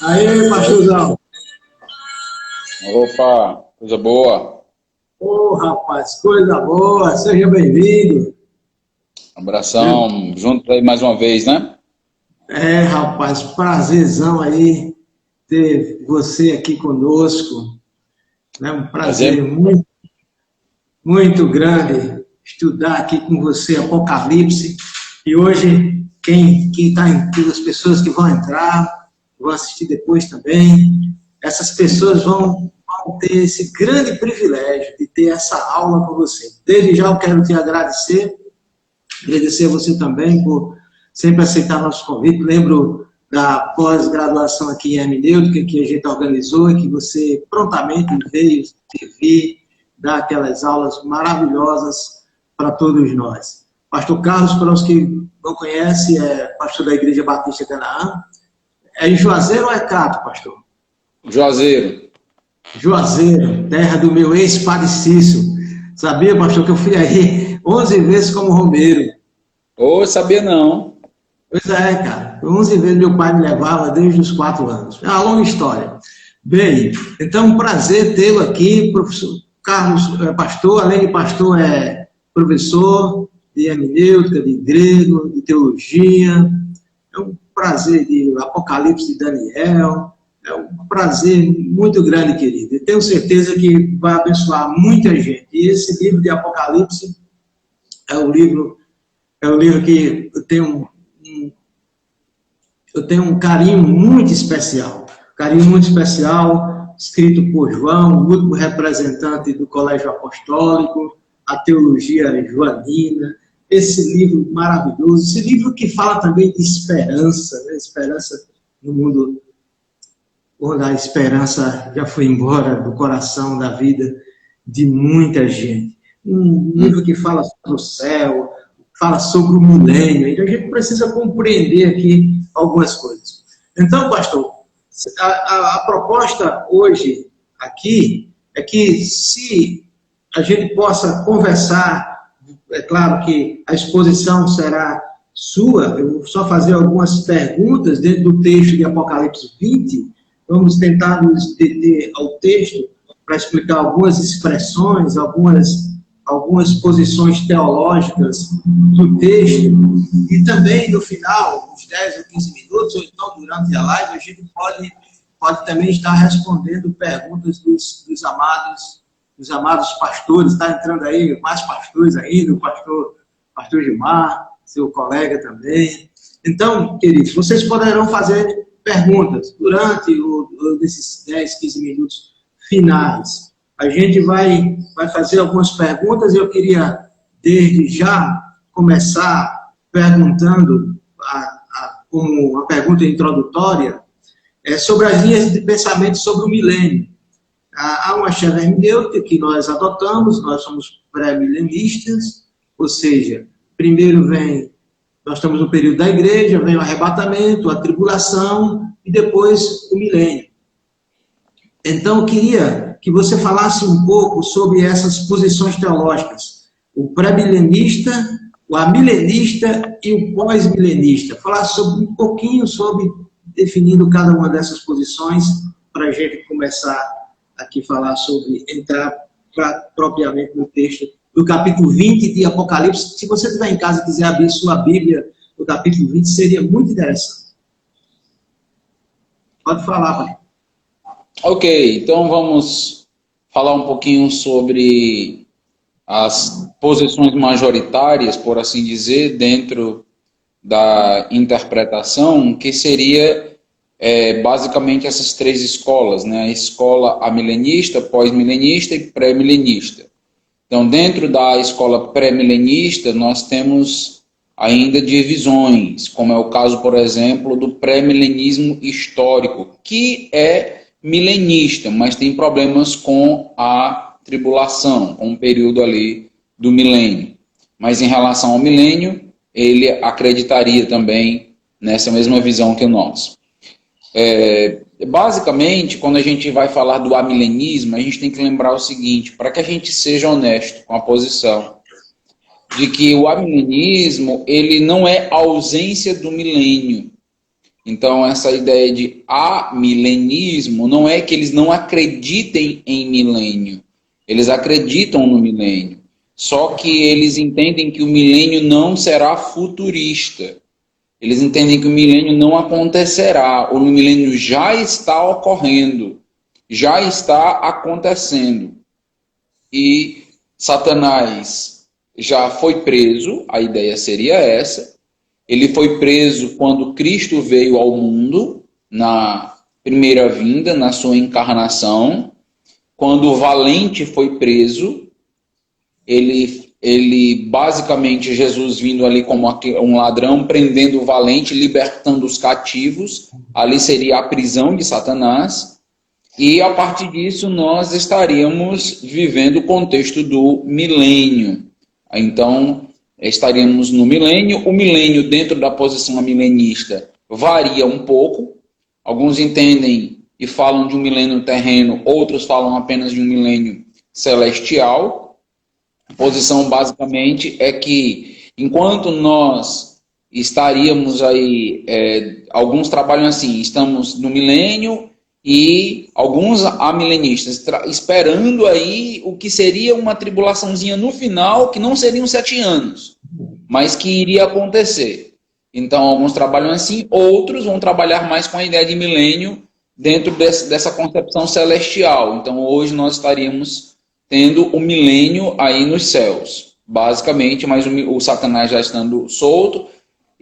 Aí, pastorzão. Opa, coisa boa. Ô, rapaz, coisa boa. Seja bem-vindo. Abração, junto aí mais uma vez, né? Rapaz, prazerzão aí ter você aqui conosco. É um prazer Prazer. muito, muito grande estudar aqui com você Apocalipse. E hoje, quem está em as pessoas que vão entrar, vão assistir depois também, essas pessoas vão ter esse grande privilégio de ter essa aula com você. Desde já eu quero te agradecer a você também por sempre aceitar nosso convite. Lembro da pós-graduação aqui em hermenêutica que a gente organizou e que você prontamente veio servir, dar aquelas aulas maravilhosas para todos nós. Pastor Carlos, para os que não conhecem, é pastor da Igreja Batista de Canaã. É em Juazeiro ou é Cato, pastor? Juazeiro. Juazeiro, terra do meu ex-padre Cício. Sabia, pastor, que eu fui aí 11 vezes como Romeiro. Ô, sabia não. Pois é, cara. 11 vezes meu pai me levava desde os 4 anos. É uma longa história. Bem, então um prazer tê-lo aqui, professor Carlos, pastor, além de pastor, é professor de hermenêutica, de grego, de teologia. É um prazer de Apocalipse de Daniel. É um prazer muito grande, querido. Eu tenho certeza que vai abençoar muita gente. E esse livro de Apocalipse é o livro que eu tenho um carinho muito especial. Carinho muito especial, escrito por João, o último representante do Colégio Apostólico, a teologia joanina. Esse livro maravilhoso, esse livro que fala também de esperança, né? Esperança no mundo onde a esperança já foi embora do coração, da vida de muita gente. Um livro que fala sobre o céu, fala sobre o milênio, então a gente precisa compreender aqui algumas coisas. Então, pastor, a proposta hoje aqui é que se a gente possa conversar, é claro que a exposição será sua, eu vou só fazer algumas perguntas dentro do texto de Apocalipse 20, vamos tentar nos deter ao texto para explicar algumas expressões, algumas posições teológicas do texto, e também no final, uns 10 ou 15 minutos, ou então durante a live, a gente pode também estar respondendo perguntas dos amados pastores. Está entrando aí mais pastores ainda, o pastor Gilmar, seu colega também. Então, queridos, vocês poderão fazer perguntas durante esses 10, 15 minutos finais. A gente vai fazer algumas perguntas e eu queria, desde já, começar perguntando, como uma pergunta introdutória, sobre as linhas de pensamento sobre o milênio. Há uma chave hermenêutica que nós adotamos, nós somos pré-milenistas, ou seja, primeiro nós estamos no período da igreja, vem o arrebatamento, a tribulação e depois o milênio. Então, eu queria que você falasse um pouco sobre essas posições teológicas. O pré-milenista, o amilenista e o pós-milenista. Falar um pouquinho sobre, definindo cada uma dessas posições, para a gente começar aqui a falar sobre, entrar propriamente no texto do capítulo 20 de Apocalipse. Se você estiver em casa e quiser abrir sua Bíblia, o capítulo 20 seria muito interessante. Pode falar, pai. Ok, então vamos falar um pouquinho sobre as posições majoritárias, por assim dizer, dentro da interpretação, que seria basicamente essas três escolas, né? A escola amilenista, pós-milenista e pré-milenista. Então, dentro da escola pré-milenista, nós temos ainda divisões, como é o caso, por exemplo, do pré-milenismo histórico, que é milenista, mas tem problemas com a tribulação, com o período ali do milênio. Mas em relação ao milênio, ele acreditaria também nessa mesma visão que o nosso. Basicamente, quando a gente vai falar do amilenismo, a gente tem que lembrar o seguinte, para que a gente seja honesto com a posição, de que o amilenismo, ele não é a ausência do milênio, Então, essa ideia de amilenismo não é que eles não acreditem em milênio. Eles acreditam no milênio. Só que eles entendem que o milênio não será futurista. Eles entendem que o milênio não acontecerá. O milênio já está ocorrendo. Já está acontecendo. E Satanás já foi preso. A ideia seria essa. Ele foi preso quando Cristo veio ao mundo, na primeira vinda, na sua encarnação. Quando o valente foi preso, ele basicamente, Jesus vindo ali como um ladrão, prendendo o valente, libertando os cativos. Ali seria a prisão de Satanás. E a partir disso nós estaríamos vivendo o contexto do milênio. Então, estaríamos no milênio. O milênio, dentro da posição amilenista, varia um pouco. Alguns entendem e falam de um milênio terreno, outros falam apenas de um milênio celestial. A posição, basicamente, é que, enquanto nós estaríamos aí, alguns trabalham assim, estamos no milênio, e alguns amilenistas esperando aí o que seria uma tribulaçãozinha no final, que não seriam 7 anos, mas que iria acontecer. Então, alguns trabalham assim, outros vão trabalhar mais com a ideia de milênio dentro dessa concepção celestial. Então, hoje nós estaríamos tendo o milênio aí nos céus, basicamente, mas o Satanás já estando solto,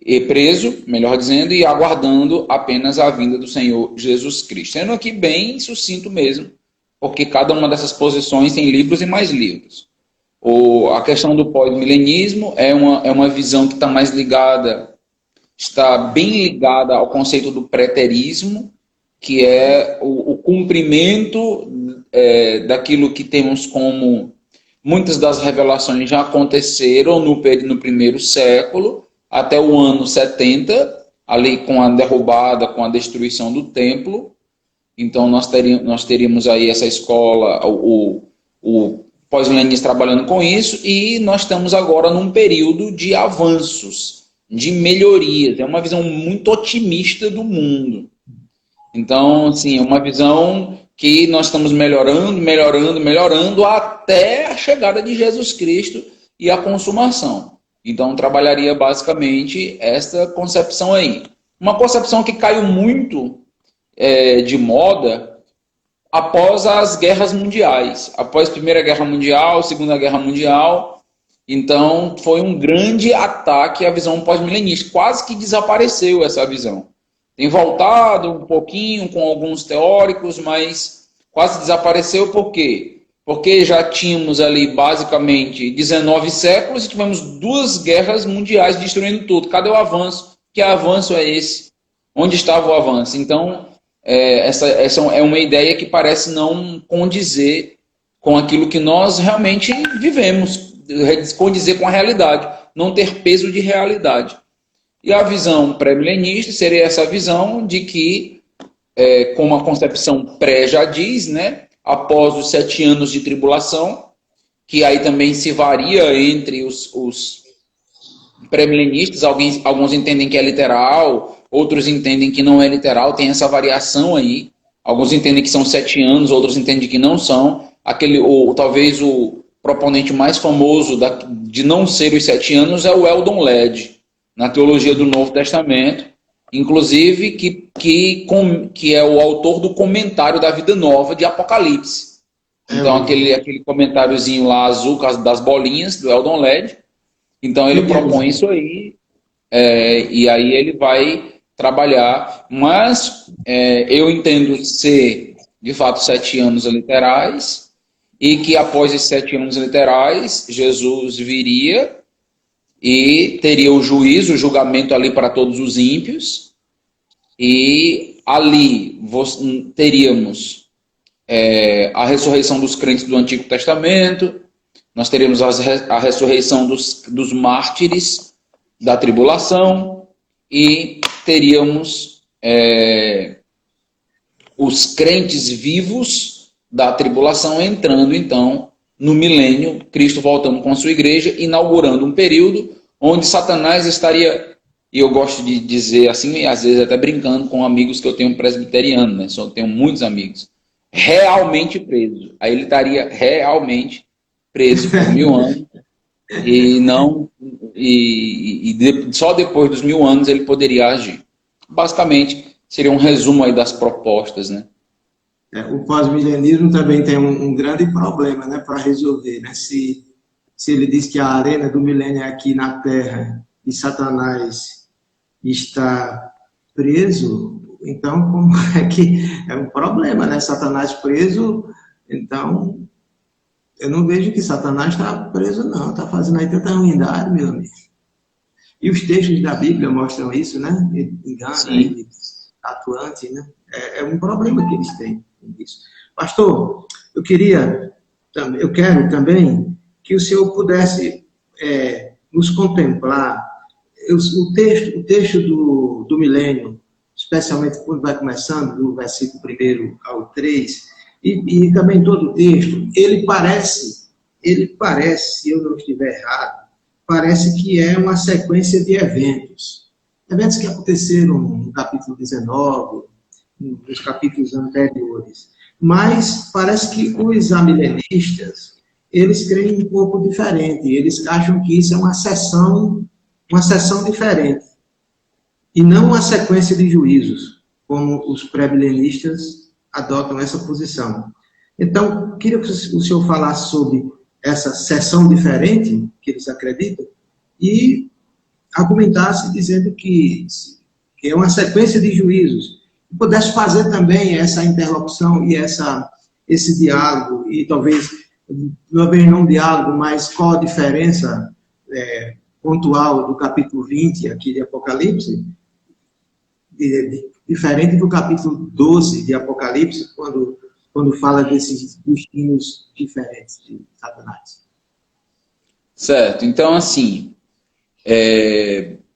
e preso, melhor dizendo, e aguardando apenas a vinda do Senhor Jesus Cristo. Sendo aqui bem sucinto mesmo, porque cada uma dessas posições tem livros e mais livros. A questão do pós-milenismo é uma visão que está mais ligada, está bem ligada ao conceito do preterismo, que é o cumprimento daquilo que temos como muitas das revelações já aconteceram no primeiro século, até o ano 70, ali com a derrubada, com a destruição do templo. Então nós teríamos aí essa escola, o pós-milenista trabalhando com isso, e nós estamos agora num período de avanços, de melhorias. É uma visão muito otimista do mundo. Então, assim, é uma visão que nós estamos melhorando até a chegada de Jesus Cristo e a consumação. Então, trabalharia basicamente essa concepção aí. Uma concepção que caiu muito de moda após as guerras mundiais. Após a Primeira Guerra Mundial, Segunda Guerra Mundial. Então, foi um grande ataque à visão pós-milenista. Quase que desapareceu essa visão. Tem voltado um pouquinho com alguns teóricos, mas quase desapareceu. Por quê? Porque já tínhamos ali basicamente 19 séculos e tivemos 2 guerras mundiais destruindo tudo. Cadê o avanço? Que avanço é esse? Onde estava o avanço? Então, essa é uma ideia que parece não condizer com aquilo que nós realmente vivemos, condizer com a realidade, não ter peso de realidade. E a visão pré-milenista seria essa visão de que, como a concepção pré já diz, né? Após os 7 anos de tribulação, que aí também se varia entre os pré-milenistas, alguns entendem que é literal, outros entendem que não é literal, tem essa variação aí. Alguns entendem que são 7 anos, outros entendem que não são. Talvez o proponente mais famoso de não ser os 7 anos é o Eldon Ledd, na teologia do Novo Testamento, inclusive que é o autor do comentário da Vida Nova de Apocalipse. Então, aquele comentáriozinho lá azul das bolinhas do Eldon Ledd. Então, ele propõe isso aí, e aí ele vai trabalhar. Mas eu entendo ser, de fato, 7 anos literais, e que após esses 7 anos literais, Jesus viria e teria o juízo, o julgamento ali para todos os ímpios, e ali teríamos a ressurreição dos crentes do Antigo Testamento, nós teríamos a ressurreição dos mártires da tribulação, e teríamos os crentes vivos da tribulação entrando, então, no milênio, Cristo voltando com a sua igreja, inaugurando um período onde Satanás estaria e eu gosto de dizer assim, e às vezes até brincando com amigos que eu tenho presbiteriano, né? Só tenho muitos amigos, realmente preso. Aí ele estaria realmente preso por 1000 anos e não só depois dos 1000 anos ele poderia agir. Basicamente, seria um resumo aí das propostas, né? O pós-milenismo também tem um grande problema, né, para resolver, né? Se ele diz que a arena do milênio é aqui na Terra e Satanás está preso, então como é que é um problema, né? Satanás preso, então eu não vejo que Satanás está preso, não, está fazendo aí tanta ruindade, meu amigo. E os textos da Bíblia mostram isso, né? Ele engana, ele atuante, né? É um problema que eles têm isso. Pastor, eu quero também que o senhor pudesse nos contemplar. O texto do milênio, especialmente quando vai começando, do versículo 1 ao 3, e também todo o texto, ele parece, se eu não estiver errado, parece que é uma sequência de eventos. Eventos que aconteceram no capítulo 19, nos capítulos anteriores. Mas parece que os amilenistas, eles creem um pouco diferente. Eles acham que isso é uma sessão diferente. E não uma sequência de juízos, como os pré-milenistas adotam essa posição. Então, queria que o senhor falasse sobre essa sessão diferente que eles acreditam e argumentasse dizendo que é uma sequência de juízos. E pudesse fazer também essa interlocução e esse diálogo, e talvez não um diálogo, mas qual a diferença pontual do capítulo 20 aqui de Apocalipse, diferente do capítulo 12 de Apocalipse, quando fala desses destinos diferentes de Satanás. Certo, então assim,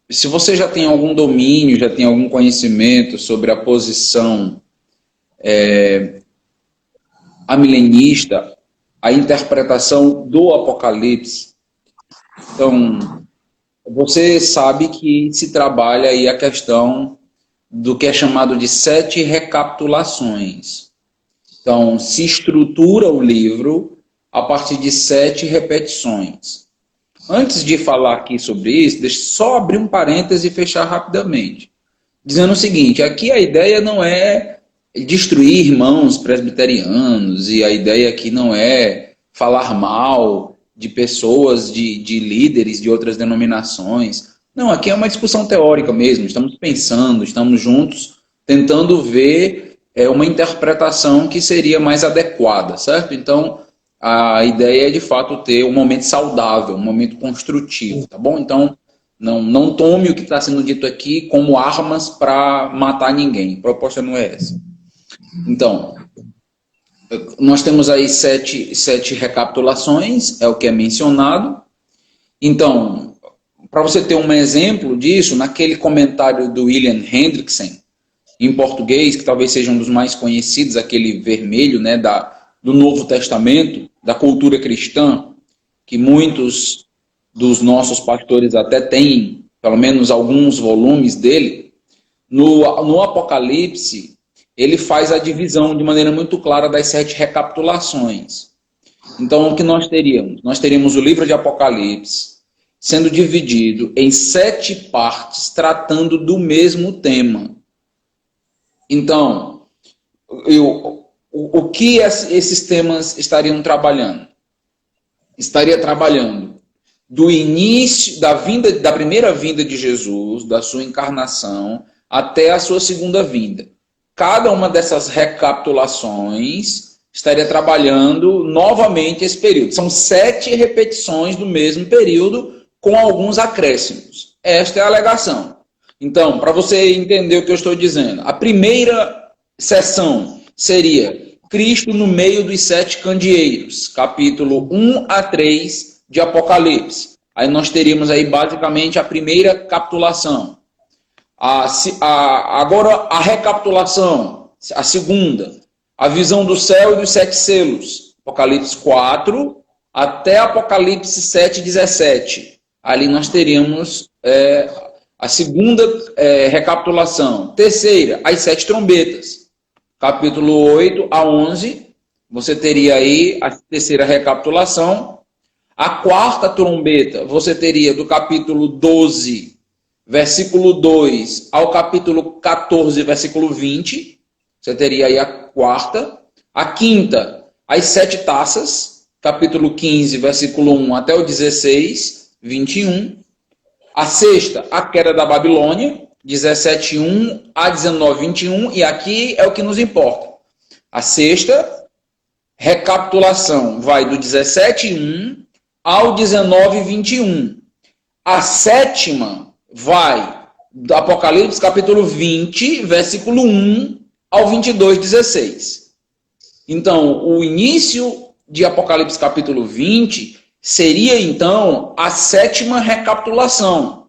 se você já tem algum domínio, já tem algum conhecimento sobre a posição amilenista, a interpretação do Apocalipse, então você sabe que se trabalha aí a questão do que é chamado de 7 recapitulações. Então, se estrutura o livro a partir de 7 repetições. Antes de falar aqui sobre isso, deixa eu só abrir um parêntese e fechar rapidamente. Dizendo o seguinte, aqui a ideia não é destruir irmãos presbiterianos, e a ideia aqui não é falar mal de pessoas, de líderes de outras denominações. Não, aqui é uma discussão teórica mesmo, estamos pensando, estamos juntos, tentando ver uma interpretação que seria mais adequada, certo? Então, a ideia é, de fato, ter um momento saudável, um momento construtivo, tá bom? Então, não tome o que está sendo dito aqui como armas para matar ninguém. A proposta não é essa. Então, nós temos aí 7 recapitulações, é o que é mencionado. Então, para você ter um exemplo disso, naquele comentário do William Hendrickson, em português, que talvez seja um dos mais conhecidos, aquele vermelho, né, do Novo Testamento, da cultura cristã, que muitos dos nossos pastores até têm, pelo menos alguns volumes dele, no Apocalipse, ele faz a divisão de maneira muito clara das 7 recapitulações. Então, o que nós teríamos? Nós teríamos o livro de Apocalipse sendo dividido em 7 partes, tratando do mesmo tema. Então, o que esses temas estariam trabalhando? Estaria trabalhando do início da primeira vinda de Jesus, da sua encarnação, até a sua segunda vinda. Cada uma dessas recapitulações estaria trabalhando novamente esse período. São 7 repetições do mesmo período, com alguns acréscimos. Esta é a alegação. Então, para você entender o que eu estou dizendo, a primeira sessão seria Cristo no meio dos 7 candeeiros, capítulo 1 a 3 de Apocalipse. Aí nós teríamos aí basicamente a primeira capitulação. Agora a recapitulação, a segunda, a visão do céu e dos 7 selos, Apocalipse 4 até Apocalipse 7:17. Ali nós teríamos A segunda recapitulação. Terceira, as 7 trombetas. Capítulo 8 a 11, você teria aí a terceira recapitulação. A quarta trombeta, você teria do capítulo 12, versículo 2, ao capítulo 14, versículo 20. Você teria aí a quarta. A quinta, as 7 taças, capítulo 15, versículo 1 até o 16, 21. A sexta, a queda da Babilônia, 17:1 a 19:21. E aqui é o que nos importa. A sexta recapitulação vai do 17:1 ao 19:21. A sétima vai do Apocalipse, capítulo 20, versículo 1 ao 22:16. Então, o início de Apocalipse, capítulo 20, seria, então, a sétima recapitulação.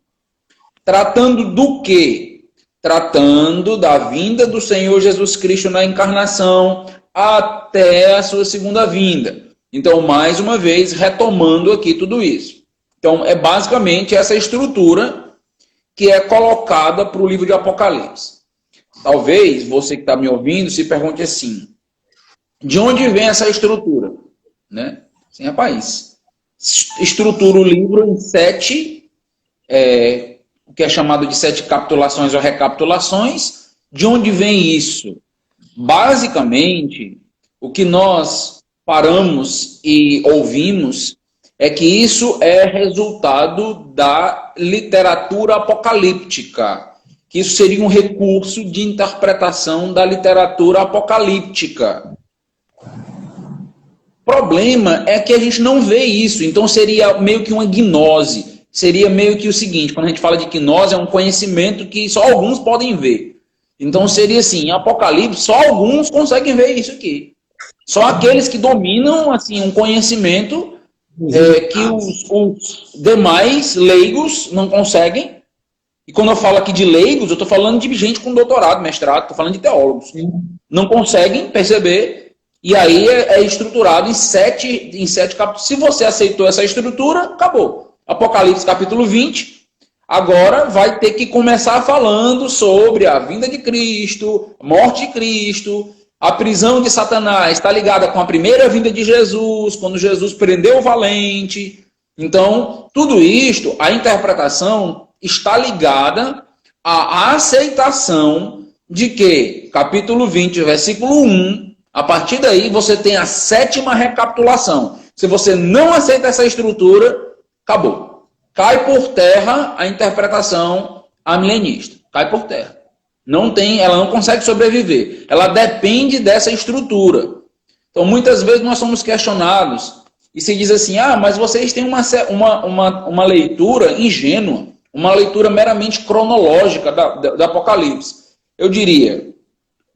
Tratando do quê? Tratando da vinda do Senhor Jesus Cristo na encarnação até a sua segunda vinda. Então, mais uma vez, retomando aqui tudo isso. Então, é basicamente essa estrutura que é colocada para o livro de Apocalipse. Talvez você que está me ouvindo se pergunte assim, de onde vem essa estrutura? Né? Sim, rapaz, estrutura o livro em 7, o que é chamado de 7 capitulações ou recapitulações. De onde vem isso? Basicamente, o que nós paramos e ouvimos é que isso é resultado da literatura apocalíptica. Que isso seria um recurso de interpretação da literatura apocalíptica. O problema é que a gente não vê isso, então seria meio que uma gnose. Seria meio que o seguinte, quando a gente fala de gnose, é um conhecimento que só alguns podem ver. Então seria assim, em Apocalipse, só alguns conseguem ver isso aqui. Só aqueles que dominam assim, um conhecimento que os demais leigos não conseguem. E quando eu falo aqui de leigos, eu estou falando de gente com doutorado, mestrado, estou falando de teólogos. Não conseguem perceber. E aí é estruturado em 7 capítulos. Se você aceitou essa estrutura, acabou. Apocalipse capítulo 20, agora vai ter que começar falando sobre a vinda de Cristo, a morte de Cristo, a prisão de Satanás está ligada com a primeira vinda de Jesus, quando Jesus prendeu o valente. Então, tudo isto, a interpretação está ligada à aceitação de que, capítulo 20, versículo 1, a partir daí você tem a 7ª recapitulação. Se você não aceita essa estrutura, acabou. Cai por terra a interpretação amilenista. Cai por terra. Ela não consegue sobreviver. Ela depende dessa estrutura. Então, muitas vezes nós somos questionados e se diz assim, mas vocês têm uma leitura ingênua, uma leitura meramente cronológica do Apocalipse. Eu diria,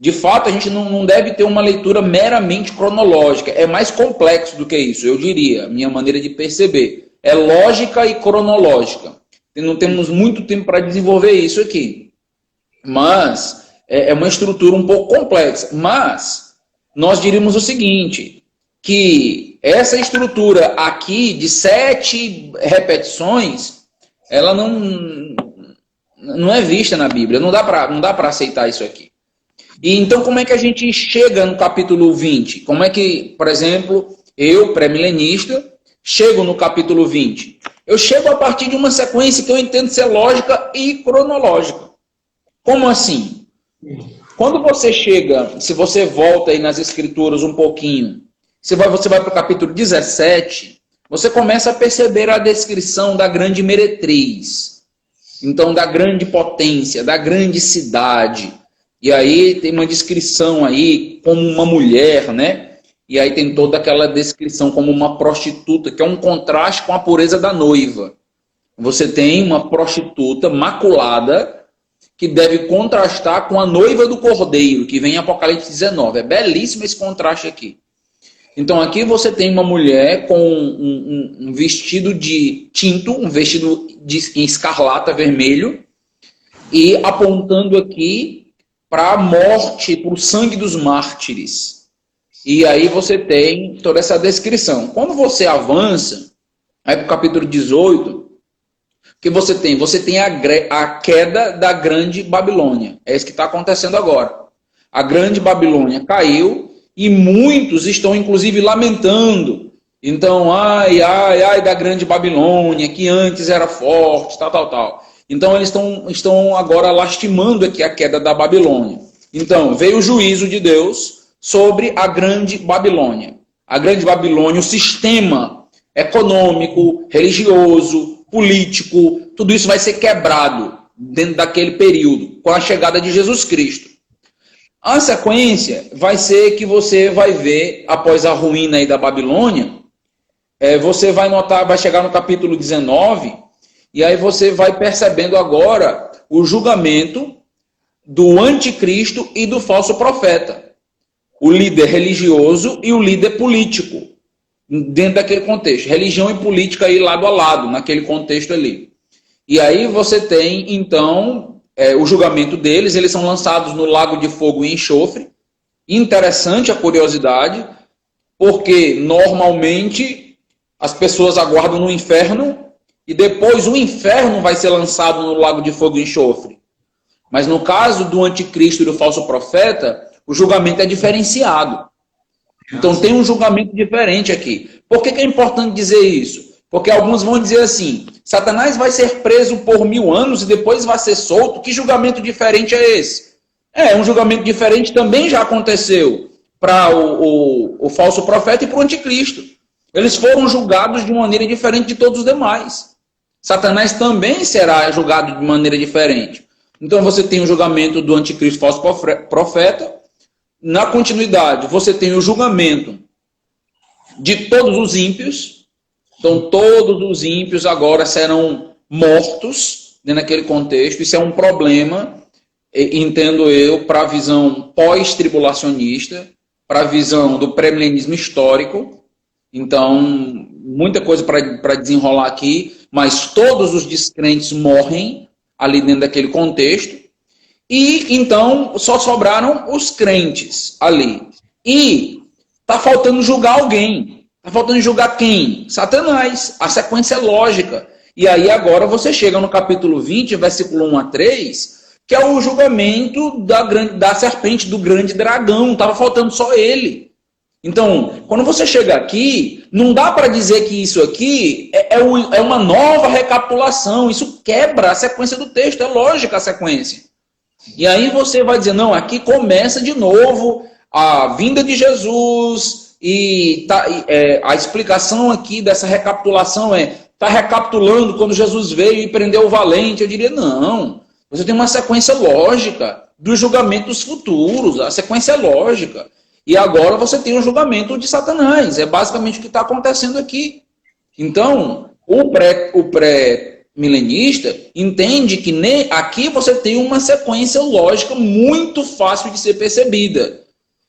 de fato, a gente não deve ter uma leitura meramente cronológica. É mais complexo do que isso, eu diria, minha maneira de perceber. É lógica e cronológica. E não temos muito tempo para desenvolver isso aqui. Mas é uma estrutura um pouco complexa. Mas nós diríamos o seguinte, que essa estrutura aqui de 7 repetições, ela não é vista na Bíblia. Não dá para aceitar isso aqui. E então como é que a gente chega no capítulo 20? Como é que, por exemplo, eu, pré-milenista, chego no capítulo 20? Eu chego a partir de uma sequência que eu entendo ser lógica e cronológica. Como assim? Quando você chega, se você volta aí nas escrituras um pouquinho, você vai para o capítulo 17, você começa a perceber a descrição da grande meretriz. Então, da grande potência, da grande cidade. E aí tem uma descrição aí como uma mulher, né? E aí tem toda aquela descrição como uma prostituta, que é um contraste com a pureza da noiva. Você tem uma prostituta maculada, que deve contrastar com a noiva do Cordeiro, que vem em Apocalipse 19. É belíssimo esse contraste aqui. Então aqui você tem uma mulher com um vestido de tinto, um vestido em escarlata vermelho, e apontando aqui para a morte, para o sangue dos mártires. E aí você tem toda essa descrição. Quando você avança, aí para o capítulo 18, que você tem? Você tem a queda da grande Babilônia. É isso que está acontecendo agora. A grande Babilônia caiu e muitos estão, inclusive, lamentando. Então, ai, ai, ai da grande Babilônia, que antes era forte, tal, tal, tal. Então, eles estão agora lastimando aqui a queda da Babilônia. Então, veio o juízo de Deus sobre a grande Babilônia. A grande Babilônia, o sistema econômico, religioso, político, tudo isso vai ser quebrado dentro daquele período, com a chegada de Jesus Cristo. A sequência vai ser que você vai ver, após a ruína aí da Babilônia, você vai notar, vai chegar no capítulo 19, e aí você vai percebendo agora o julgamento do anticristo e do falso profeta. O líder religioso e o líder político, dentro daquele contexto. Religião e política aí lado a lado, naquele contexto ali. E aí você tem, então, o julgamento deles. Eles são lançados no lago de fogo e enxofre. Interessante a curiosidade, porque normalmente as pessoas aguardam no inferno e depois o inferno vai ser lançado no lago de fogo e enxofre. Mas no caso do anticristo e do falso profeta, o julgamento é diferenciado. Então tem um julgamento diferente aqui. Por que é importante dizer isso? Porque alguns vão dizer assim, Satanás vai ser preso por 1000 anos e depois vai ser solto. Que julgamento diferente é esse? Um julgamento diferente também já aconteceu para o falso profeta e para o anticristo. Eles foram julgados de maneira diferente de todos os demais. Satanás também será julgado de maneira diferente. Então você tem o julgamento do anticristo falso profeta. Na continuidade, você tem o julgamento de todos os ímpios. Então, todos os ímpios agora serão mortos, né, naquele contexto. Isso é um problema, entendo eu, para a visão pós-tribulacionista, para a visão do pré-milenismo histórico. Então, muita coisa para desenrolar aqui, mas todos os descrentes morrem ali dentro daquele contexto. E, então, só sobraram os crentes ali. E está faltando julgar alguém. Está faltando julgar quem? Satanás. A sequência é lógica. E aí agora você chega no capítulo 20, versículo 1 a 3, que é o julgamento da serpente, do grande dragão. Estava faltando só ele. Então, quando você chega aqui, não dá para dizer que isso aqui é uma nova recapitulação. Isso quebra a sequência do texto. É lógica a sequência. E aí você vai dizer, não, aqui começa de novo a vinda de Jesus e a explicação aqui dessa recapitulação está recapitulando quando Jesus veio e prendeu o valente. Eu diria, não, você tem uma sequência lógica dos julgamentos futuros, a sequência é lógica. E agora você tem o julgamento de Satanás, é basicamente o que está acontecendo aqui. Então, o pré-milenista entende que aqui você tem uma sequência lógica muito fácil de ser percebida.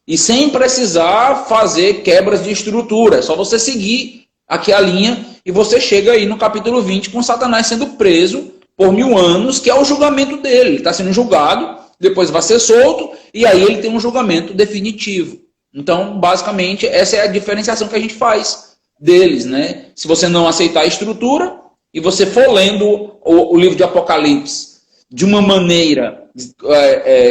E sem precisar fazer quebras de estrutura. É só você seguir aqui a linha e você chega aí no capítulo 20 com Satanás sendo preso por 1000 anos, que é o julgamento dele. Ele está sendo julgado, depois vai ser solto e aí ele tem um julgamento definitivo. Então, basicamente, essa é a diferenciação que a gente faz deles, né? Se você não aceitar a estrutura e você for lendo o livro de Apocalipse de uma maneira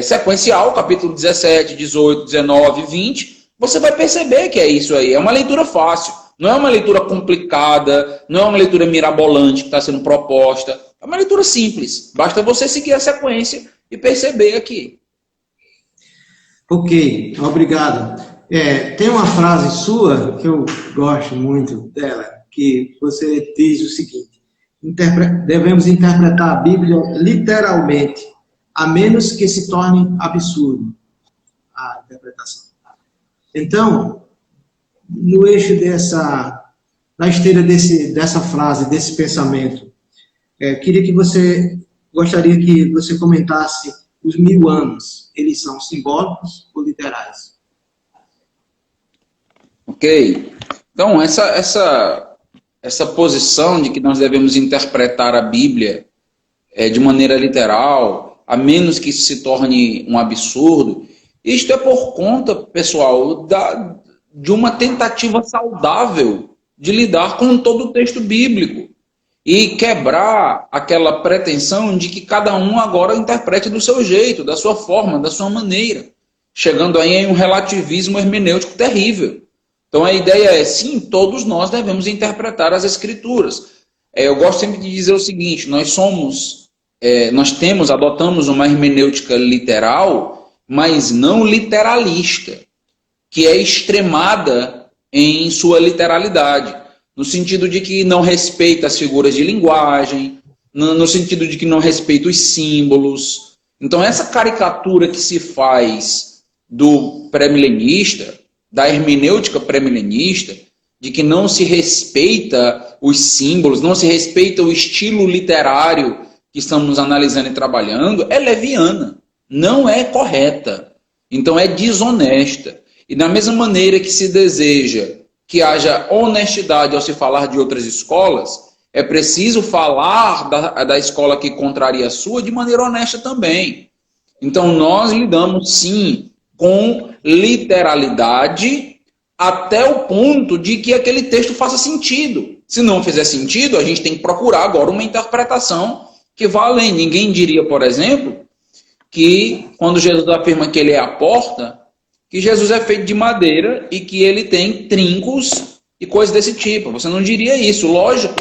sequencial, capítulo 17, 18, 19, 20, você vai perceber que é isso aí. É uma leitura fácil, não é uma leitura complicada, não é uma leitura mirabolante que está sendo proposta. É uma leitura simples. Basta você seguir a sequência e perceber aqui. Ok, obrigado. Tem uma frase sua que eu gosto muito dela, que você diz o seguinte: devemos interpretar a Bíblia literalmente, a menos que se torne absurdo a interpretação. Então, no eixo na esteira dessa frase, desse pensamento, gostaria que você comentasse os 1000 anos. Eles são simbólicos ou literais? Ok. Então, essa posição de que nós devemos interpretar a Bíblia de maneira literal, a menos que isso se torne um absurdo, isto é por conta, pessoal, de uma tentativa saudável de lidar com todo o texto bíblico. e quebrar aquela pretensão de que cada um agora interprete do seu jeito, da sua forma, da sua maneira, chegando aí em um relativismo hermenêutico terrível. Então a ideia é, sim, todos nós devemos interpretar as Escrituras. Eu gosto sempre de dizer o seguinte, adotamos uma hermenêutica literal, mas não literalista, que é extremada em sua literalidade, no sentido de que não respeita as figuras de linguagem, no sentido de que não respeita os símbolos. Então essa caricatura que se faz do pré-milenista, da hermenêutica pré-milenista, de que não se respeita os símbolos, não se respeita o estilo literário que estamos analisando e trabalhando, é leviana, não é correta, então é desonesta. E da mesma maneira que se deseja que haja honestidade ao se falar de outras escolas, é preciso falar da escola que contraria a sua de maneira honesta também. Então nós lidamos sim com literalidade até o ponto de que aquele texto faça sentido. Se não fizer sentido, a gente tem que procurar agora uma interpretação que vá além. Ninguém diria, por exemplo, que quando Jesus afirma que ele é a porta, que Jesus é feito de madeira e que ele tem trincos e coisas desse tipo. Você não diria isso, lógico.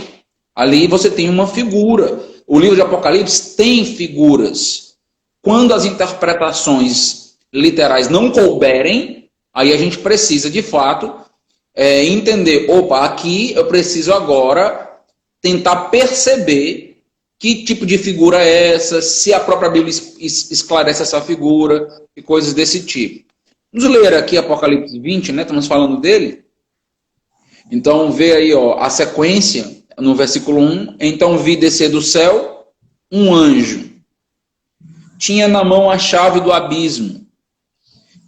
Ali você tem uma figura. O livro de Apocalipse tem figuras. Quando as interpretações literais não couberem, aí a gente precisa, de fato, entender, opa, aqui eu preciso agora tentar perceber que tipo de figura é essa, se a própria Bíblia esclarece essa figura e coisas desse tipo. Vamos ler aqui Apocalipse 20, né? Estamos falando dele. Então, vê aí a sequência no versículo 1. Então vi descer do céu um anjo. Tinha na mão a chave do abismo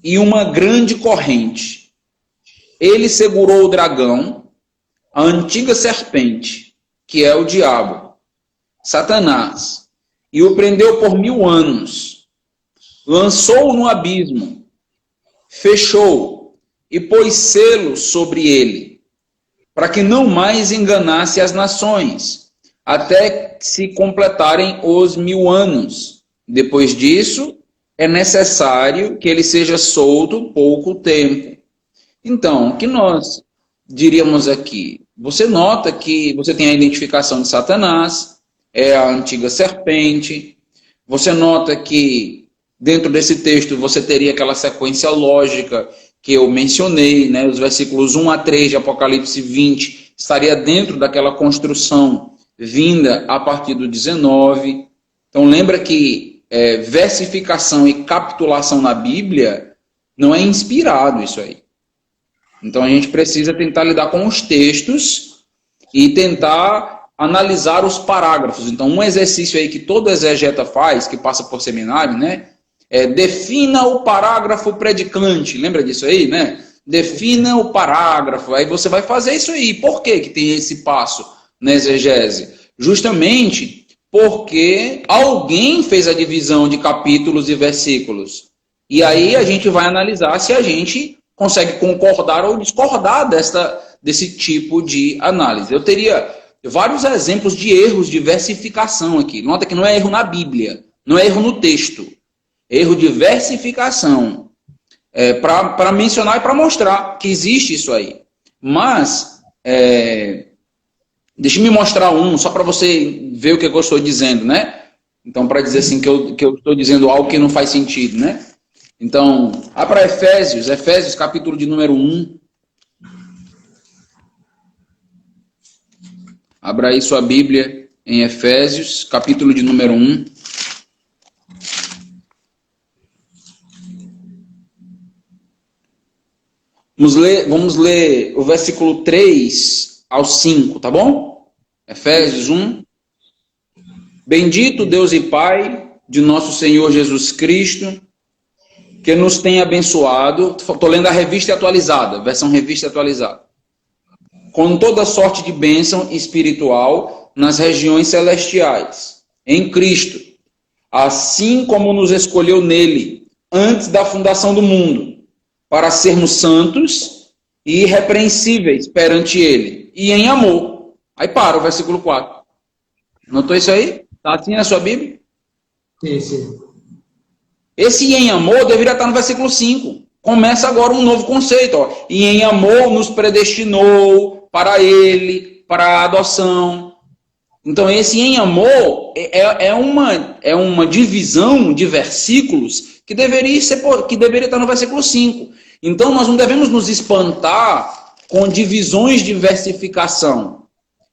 e uma grande corrente. Ele segurou o dragão, a antiga serpente, que é o diabo, Satanás, e o prendeu por 1000 anos. Lançou-o no abismo, fechou e pôs selo sobre ele, para que não mais enganasse as nações, até se completarem os 1000 anos. Depois disso, é necessário que ele seja solto pouco tempo. Então, o que nós diríamos aqui? Você nota que você tem a identificação de Satanás, é a antiga serpente. Você nota que dentro desse texto você teria aquela sequência lógica que eu mencionei, né? Os versículos 1 a 3 de Apocalipse 20 estaria dentro daquela construção vinda a partir do 19. Então lembra que versificação e capitulação na Bíblia não é inspirado isso aí. Então a gente precisa tentar lidar com os textos e tentar analisar os parágrafos. Então um exercício aí que todo exegeta faz, que passa por seminário, né? Defina o parágrafo predicante. Lembra disso aí, né? Defina o parágrafo. Aí você vai fazer isso aí. Por que que tem esse passo na exegese? Justamente porque alguém fez a divisão de capítulos e versículos. E aí a gente vai analisar se a gente consegue concordar ou discordar desse tipo de análise. Eu teria vários exemplos de erros de versificação aqui. Nota que não é erro na Bíblia, não é erro no texto. É erro de versificação. Para mencionar e para mostrar que existe isso aí. Mas deixa eu me mostrar um, só para você ver o que eu estou dizendo, né? Então, para dizer assim que eu estou dizendo algo que não faz sentido, né? Então, para Efésios, capítulo de número 1. Abra aí sua Bíblia em Efésios, capítulo de número 1. Vamos ler o versículo 3 ao 5, tá bom? Efésios 1. Bendito Deus e Pai de nosso Senhor Jesus Cristo, que nos tem abençoado. Estou lendo a revista atualizada, versão revista atualizada. Com toda sorte de bênção espiritual nas regiões celestiais, em Cristo, assim como nos escolheu nele, antes da fundação do mundo, para sermos santos e irrepreensíveis perante ele, e em amor. Aí para o versículo 4. Notou isso aí? Está assim na sua Bíblia? Sim, sim. Esse em amor deveria estar no versículo 5. Começa agora um novo conceito. Ó. E em amor nos predestinou para ele, para a adoção. Então, esse em amor é uma divisão de versículos que deveria estar no versículo 5. Então, nós não devemos nos espantar com divisões de versificação.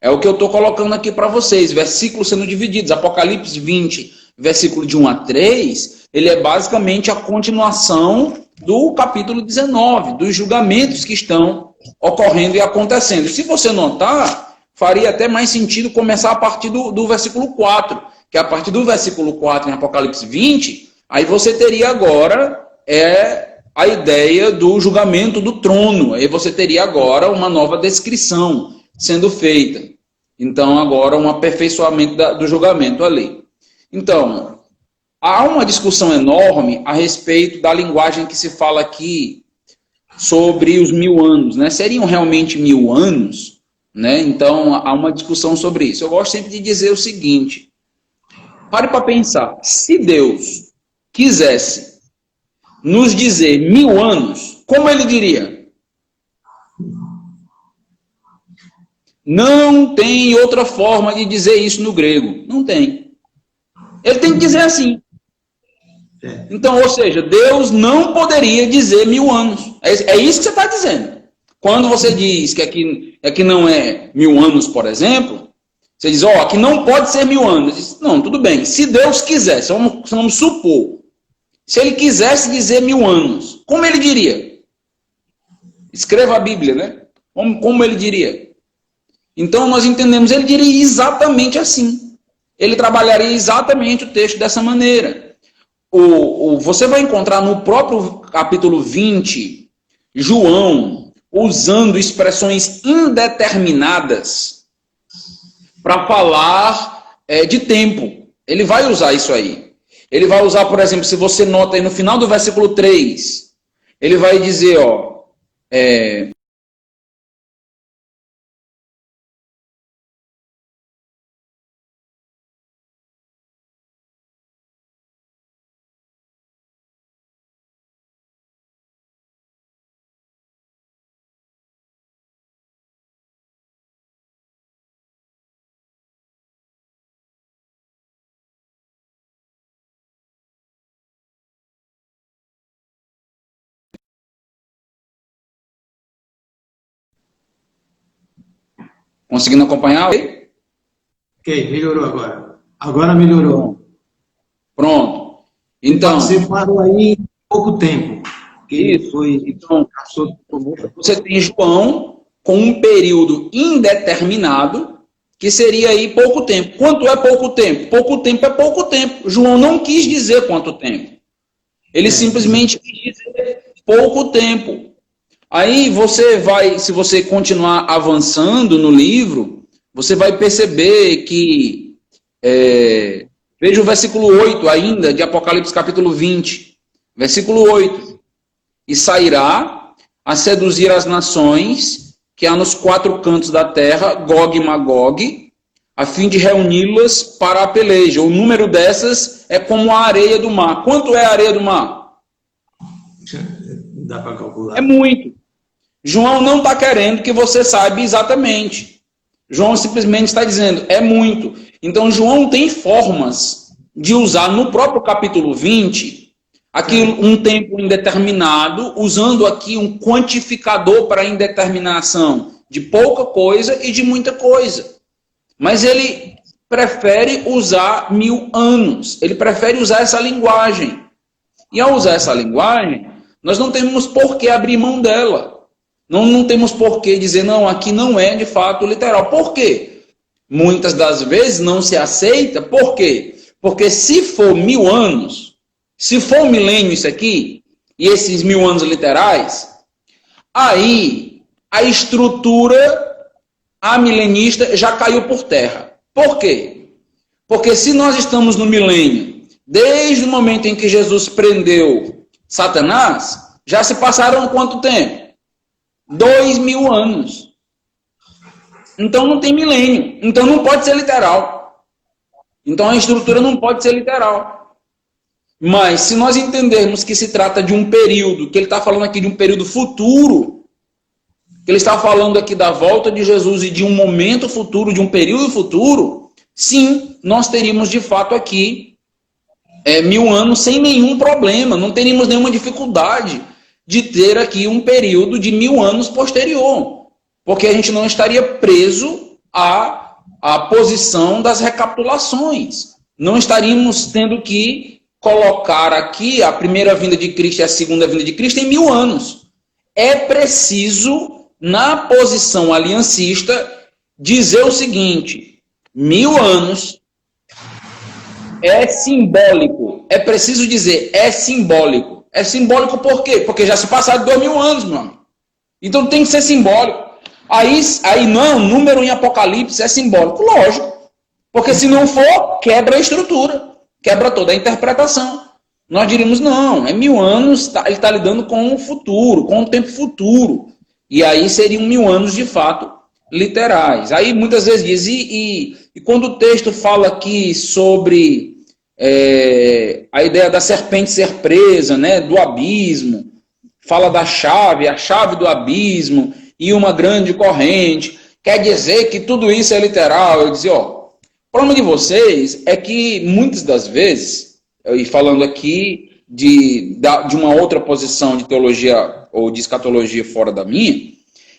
É o que eu estou colocando aqui para vocês. Versículos sendo divididos. Apocalipse 20, versículo de 1 a 3, ele é basicamente a continuação do capítulo 19, dos julgamentos que estão ocorrendo e acontecendo. Se você notar, faria até mais sentido começar a partir do versículo 4, que a partir do versículo 4 em Apocalipse 20, aí você teria agora a ideia do julgamento do trono. Aí você teria agora uma nova descrição sendo feita. Então, agora um aperfeiçoamento do julgamento ali. Então, há uma discussão enorme a respeito da linguagem que se fala aqui sobre os 1000 anos, né? Seriam realmente 1000 anos? Né? Então, há uma discussão sobre isso. Eu gosto sempre de dizer o seguinte, pare para pensar, se Deus quisesse nos dizer 1000 anos, como ele diria? Não tem outra forma de dizer isso no grego. Não tem. Ele tem que dizer assim. Então, ou seja, Deus não poderia dizer 1000 anos. É isso que você está dizendo. Quando você diz que aqui não é 1000 anos, por exemplo, você diz, ó, aqui não pode ser 1000 anos. Diz, não, tudo bem. Se Deus quisesse, vamos supor, se ele quisesse dizer 1000 anos, como ele diria? Escreva a Bíblia, né? Como ele diria? Então, nós entendemos, ele diria exatamente assim. Ele trabalharia exatamente o texto dessa maneira. Você vai encontrar no próprio capítulo 20, João, usando expressões indeterminadas para falar de tempo. Ele vai usar isso aí. Ele vai usar, por exemplo, se você nota aí no final do versículo 3, ele vai dizer, ó, conseguindo acompanhar? Ok, melhorou agora. Agora melhorou. Pronto. Então, você parou aí em pouco tempo. Isso. Então, você tem João com um período indeterminado, que seria aí pouco tempo. Quanto é pouco tempo? Pouco tempo é pouco tempo. João não quis dizer quanto tempo. Ele simplesmente quis dizer pouco tempo. Aí você vai, se você continuar avançando no livro, você vai perceber que, veja o versículo 8 ainda, de Apocalipse capítulo 20. Versículo 8. E sairá a seduzir as nações que há nos 4 cantos da terra, Gog e Magog, a fim de reuni-las para a peleja. O número dessas é como a areia do mar. Quanto é a areia do mar? Dá para calcular. É muito. João não está querendo que você saiba exatamente. João simplesmente está dizendo, é muito. Então, João tem formas de usar no próprio capítulo 20, aqui um tempo indeterminado, usando aqui um quantificador para indeterminação de pouca coisa e de muita coisa. Mas ele prefere usar 1000 anos. Ele prefere usar essa linguagem. E ao usar essa linguagem, nós não temos por que abrir mão dela. Não temos por que dizer, não, aqui não é de fato literal. Por quê? Muitas das vezes não se aceita. Por quê? Porque se for 1000 anos, se for um milênio isso aqui, e esses 1000 anos literais, aí a estrutura amilenista já caiu por terra. Por quê? Porque se nós estamos no milênio, desde o momento em que Jesus prendeu Satanás, já se passaram quanto tempo? 2000 anos. Então não tem milênio. Então não pode ser literal. Então a estrutura não pode ser literal. Mas se nós entendermos que se trata de um período, que ele está falando aqui de um período futuro, que ele está falando aqui da volta de Jesus e de um momento futuro, de um período futuro, sim, nós teríamos de fato aqui 1000 anos sem nenhum problema, não teríamos nenhuma dificuldade de ter aqui um período de 1000 anos posterior, porque a gente não estaria preso à posição das recapitulações. Não estaríamos tendo que colocar aqui a primeira vinda de Cristo e a segunda vinda de Cristo em 1000 anos. É preciso, na posição aliancista, dizer o seguinte: 1000 anos é simbólico. É preciso dizer, é simbólico. É simbólico por quê? Porque já se passaram 2000 anos, meu amigo. Então tem que ser simbólico. Aí não é um número em Apocalipse, é simbólico. Lógico. Porque se não for, quebra a estrutura. Quebra toda a interpretação. Nós diríamos, não, 1000 anos, ele está lidando com o futuro, com o tempo futuro. E aí seriam 1000 anos, de fato, literais. Aí muitas vezes diz, e quando o texto fala aqui sobre a ideia da serpente ser presa, né, do abismo, fala da chave, a chave do abismo e uma grande corrente, quer dizer que tudo isso é literal. Eu dizia, o problema de vocês é que muitas das vezes, e falando aqui de uma outra posição de teologia ou de escatologia fora da minha,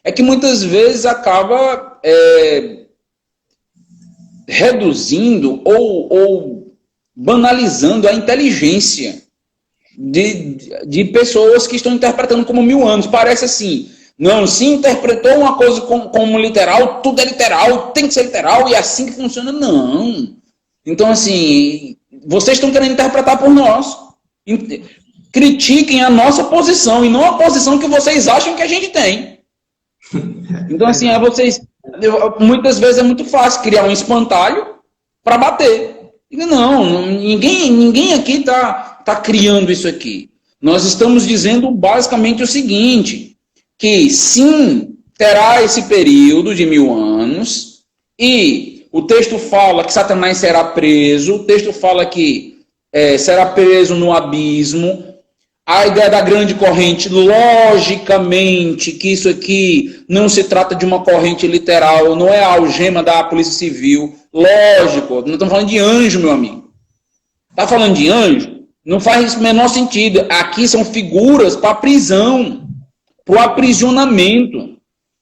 é que muitas vezes acaba reduzindo ou banalizando a inteligência de pessoas que estão interpretando como 1000 anos. Parece assim, não, se interpretou uma coisa como literal, tudo é literal, tem que ser literal, e é assim que funciona. Não. Então, assim, vocês estão querendo interpretar por nós. Critiquem a nossa posição, e não a posição que vocês acham que a gente tem. Então, assim, muitas vezes é muito fácil criar um espantalho para bater. Não, ninguém aqui está criando isso aqui. Nós estamos dizendo basicamente o seguinte, que sim, terá esse período de 1000 anos, e o texto fala que Satanás será preso, o texto fala que será preso no abismo. A ideia da grande corrente, logicamente, que isso aqui não se trata de uma corrente literal, não é a algema da Polícia Civil. Lógico, não estamos falando de anjo, meu amigo. Está falando de anjo? Não faz o menor sentido. Aqui são figuras para prisão, para o aprisionamento.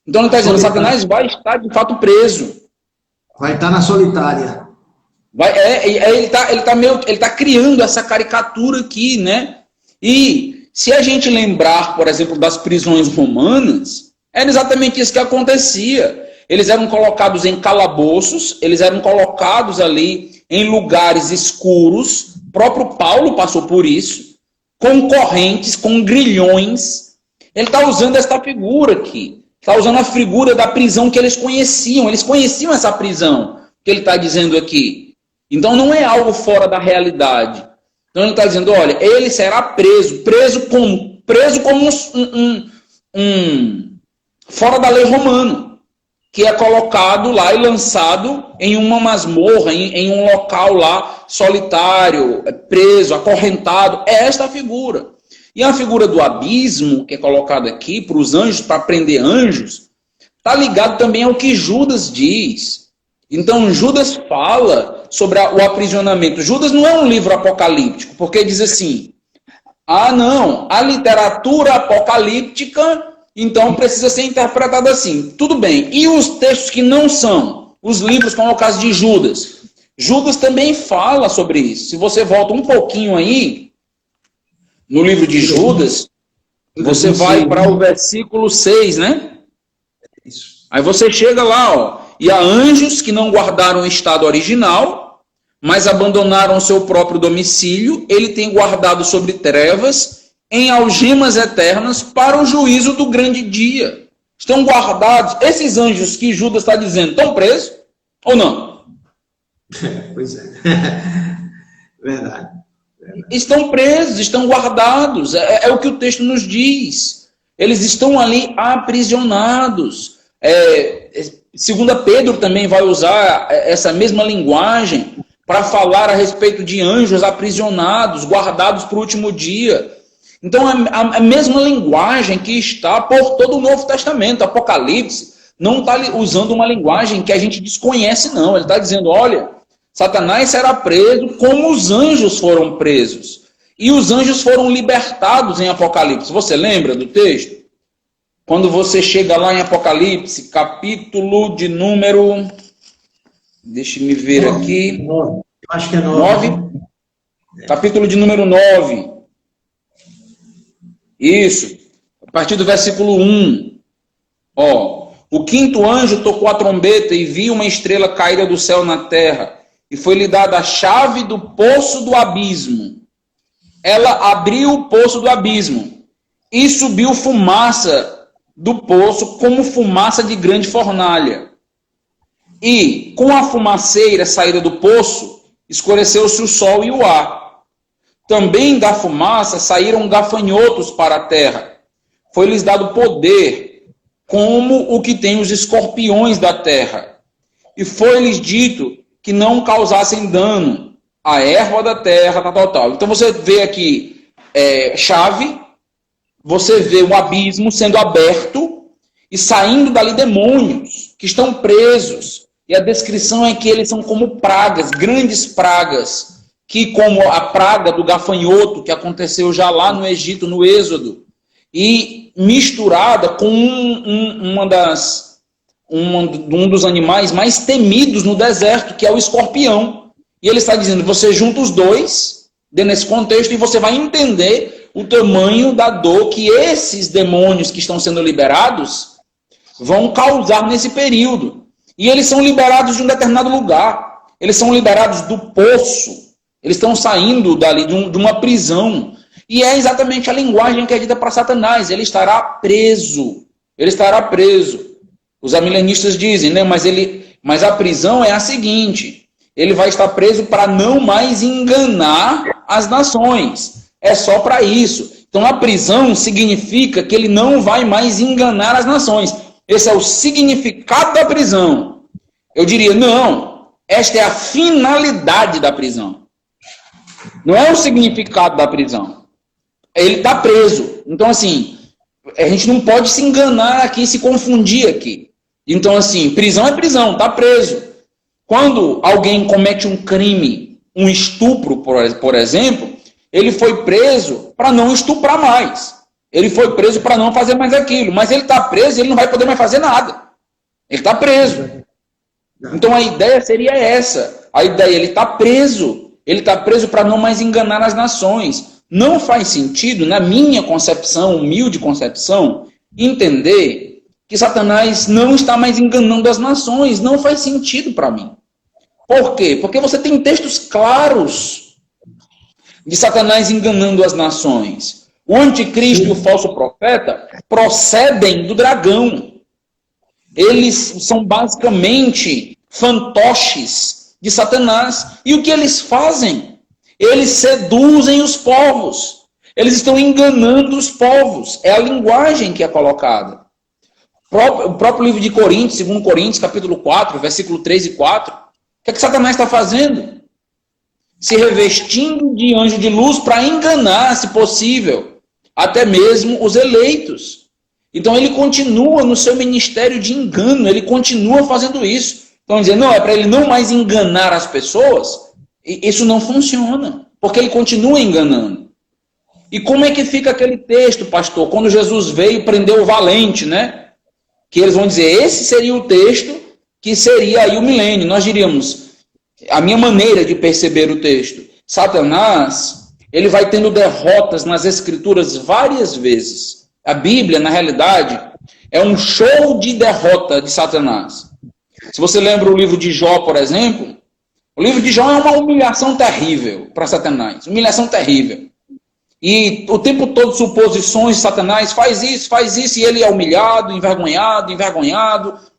Então ele está dizendo, Satanás vai estar de fato preso. Vai estar na solitária. Ele está criando essa caricatura aqui, né? E se a gente lembrar, por exemplo, das prisões romanas, era exatamente isso que acontecia. Eles eram colocados em calabouços, eles eram colocados ali em lugares escuros. O próprio Paulo passou por isso, com correntes, com grilhões. Ele está usando esta figura aqui. Está usando a figura da prisão que eles conheciam. Eles conheciam essa prisão que ele está dizendo aqui. Então não é algo fora da realidade. Então ele está dizendo, olha, ele será preso. Preso como? Preso como fora da lei romana, que é colocado lá e lançado em uma masmorra, em um local lá solitário, preso, acorrentado. É esta a figura. E a figura do abismo, que é colocada aqui para os anjos, para prender anjos, está ligado também ao que Judas diz. Então Judas fala sobre o aprisionamento. Judas não é um livro apocalíptico, porque diz assim, não, a literatura apocalíptica, então precisa ser interpretada assim. Tudo bem, e os textos que não são? Os livros, como é o caso de Judas. Judas também fala sobre isso. Se você volta um pouquinho aí, no livro de Judas, você vai para o versículo 6, né? Isso. Aí você chega lá, ó. E há anjos que não guardaram o estado original, mas abandonaram o seu próprio domicílio. Ele tem guardado sobre trevas, em algemas eternas, para o juízo do grande dia. Estão guardados. Esses anjos que Judas está dizendo, estão presos ou não? Pois é. Verdade. Estão presos, estão guardados. É o que o texto nos diz. Eles estão ali aprisionados. Segunda Pedro também vai usar essa mesma linguagem para falar a respeito de anjos aprisionados, guardados para o último dia. Então, a mesma linguagem que está por todo o Novo Testamento. Apocalipse não está usando uma linguagem que a gente desconhece, não. Ele está dizendo, olha, Satanás será preso como os anjos foram presos. E os anjos foram libertados em Apocalipse. Você lembra do texto? Quando você chega lá em Apocalipse, capítulo de número... Deixe-me ver aqui. 9. Eu acho que é 9. Capítulo de número 9. Isso. A partir do versículo 1. Ó. O quinto anjo tocou a trombeta e viu uma estrela caída do céu na terra. E foi-lhe dada a chave do poço do abismo. Ela abriu o poço do abismo. E subiu fumaça do poço como fumaça de grande fornalha. E, com a fumaceira saída do poço, escureceu-se o sol e o ar. Também da fumaça saíram gafanhotos para a terra. Foi-lhes dado poder, como o que tem os escorpiões da terra. E foi-lhes dito que não causassem dano à erva da terra, tal. Então você vê aqui chave, você vê o abismo sendo aberto e saindo dali demônios que estão presos. E a descrição é que eles são como pragas, grandes pragas, que como a praga do gafanhoto, que aconteceu já lá no Egito, no Êxodo, e misturada com um dos animais mais temidos no deserto, que é o escorpião. E ele está dizendo, você junta os dois, nesse contexto, e você vai entender o tamanho da dor que esses demônios que estão sendo liberados vão causar nesse período. E eles são liberados de um determinado lugar. Eles são liberados do poço. Eles estão saindo dali de uma prisão. E é exatamente a linguagem que é dita para Satanás. Ele estará preso. Ele estará preso. Os amilenistas dizem, né? Mas a prisão é a seguinte. Ele vai estar preso para não mais enganar as nações. É só para isso. Então a prisão significa que ele não vai mais enganar as nações. Esse é o significado da prisão. Eu diria, não, esta é a finalidade da prisão. Não é o significado da prisão. Ele está preso. Então, assim, a gente não pode se enganar aqui, se confundir aqui. Então, assim, prisão é prisão, está preso. Quando alguém comete um crime, um estupro, por exemplo, ele foi preso para não estuprar mais. Ele foi preso para não fazer mais aquilo. Mas ele está preso e ele não vai poder mais fazer nada. Ele está preso. Então a ideia seria essa. A ideia, ele está preso. Ele está preso para não mais enganar as nações. Não faz sentido, na minha concepção, humilde concepção, entender que Satanás não está mais enganando as nações. Não faz sentido para mim. Por quê? Porque você tem textos claros de Satanás enganando as nações. O anticristo e o falso profeta procedem do dragão. Eles são basicamente fantoches de Satanás. E o que eles fazem? Eles seduzem os povos. Eles estão enganando os povos. É a linguagem que é colocada. O próprio livro de Coríntios, 2 Coríntios, capítulo 4, versículo 3 e 4. O que é que Satanás está fazendo? Se revestindo de anjo de luz para enganar, se possível, até mesmo os eleitos. Então ele continua no seu ministério de engano, ele continua fazendo isso. Então dizendo, não, é para ele não mais enganar as pessoas. E isso não funciona, porque ele continua enganando. E como é que fica aquele texto, pastor, quando Jesus veio e prendeu o valente, né? Que eles vão dizer, esse seria o texto que seria aí o milênio. Nós diríamos, a minha maneira de perceber o texto, Satanás, ele vai tendo derrotas nas escrituras várias vezes. A Bíblia, na realidade, é um show de derrota de Satanás. Se você lembra o livro de Jó, por exemplo, o livro de Jó é uma humilhação terrível para Satanás. Humilhação terrível. E o tempo todo suposições de Satanás, faz isso, e ele é humilhado, envergonhado,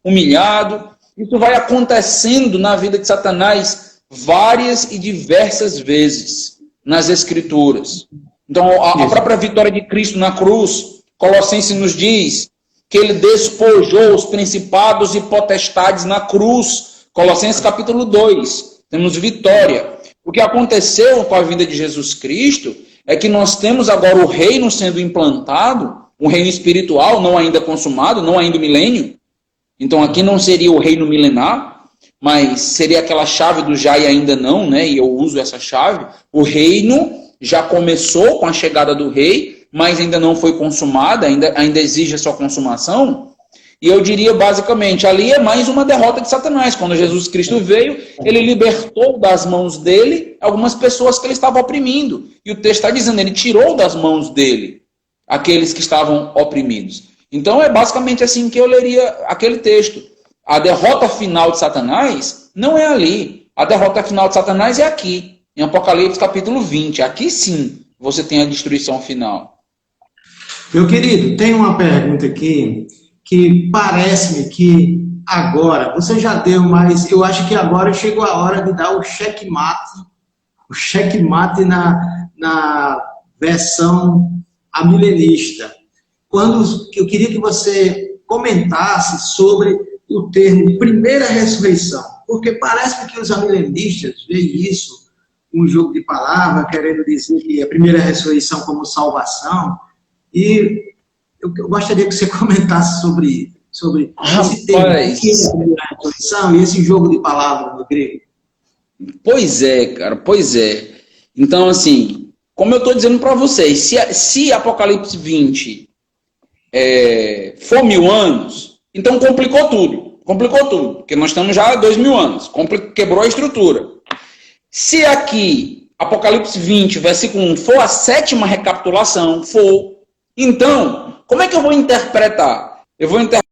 humilhado. Isso vai acontecendo na vida de Satanás várias e diversas vezes nas Escrituras. Então, a própria vitória de Cristo na cruz, Colossenses nos diz que ele despojou os principados e potestades na cruz. Colossenses capítulo 2. temos vitória. O que aconteceu com a vinda de Jesus Cristo é que nós temos agora o reino sendo implantado, um reino espiritual, não ainda consumado, não ainda o milênio. Então aqui não seria o reino milenar, mas seria aquela chave do já e ainda não, né? E eu uso essa chave. O reino já começou com a chegada do rei, mas ainda não foi consumada, ainda exige a sua consumação. E eu diria basicamente, ali é mais uma derrota de Satanás. Quando Jesus Cristo veio, ele libertou das mãos dele algumas pessoas que ele estava oprimindo. E o texto está dizendo, ele tirou das mãos dele aqueles que estavam oprimidos. Então é basicamente assim que eu leria aquele texto. A derrota final de Satanás não é ali. A derrota final de Satanás é aqui, em Apocalipse capítulo 20. Aqui sim você tem a destruição final. Meu querido, tem uma pergunta aqui que parece-me que agora, você já deu, mas eu acho que agora chegou a hora de dar o checkmate na versão amilenista. Quando eu queria que você comentasse sobre o termo primeira ressurreição, porque parece que os amilenistas veem isso, um jogo de palavras, querendo dizer que a primeira ressurreição como salvação, e eu gostaria que você comentasse sobre esse termo, que é a primeira ressurreição, e esse jogo de palavras no grego. Pois é, cara, pois é. Então, assim, como eu estou dizendo para vocês, se Apocalipse 20 for 1000 anos, então complicou tudo, porque nós estamos já há 2000 anos, quebrou a estrutura. Se aqui, Apocalipse 20, versículo 1, for a 7ª recapitulação, então, como é que eu vou interpretar? Eu vou interpretar.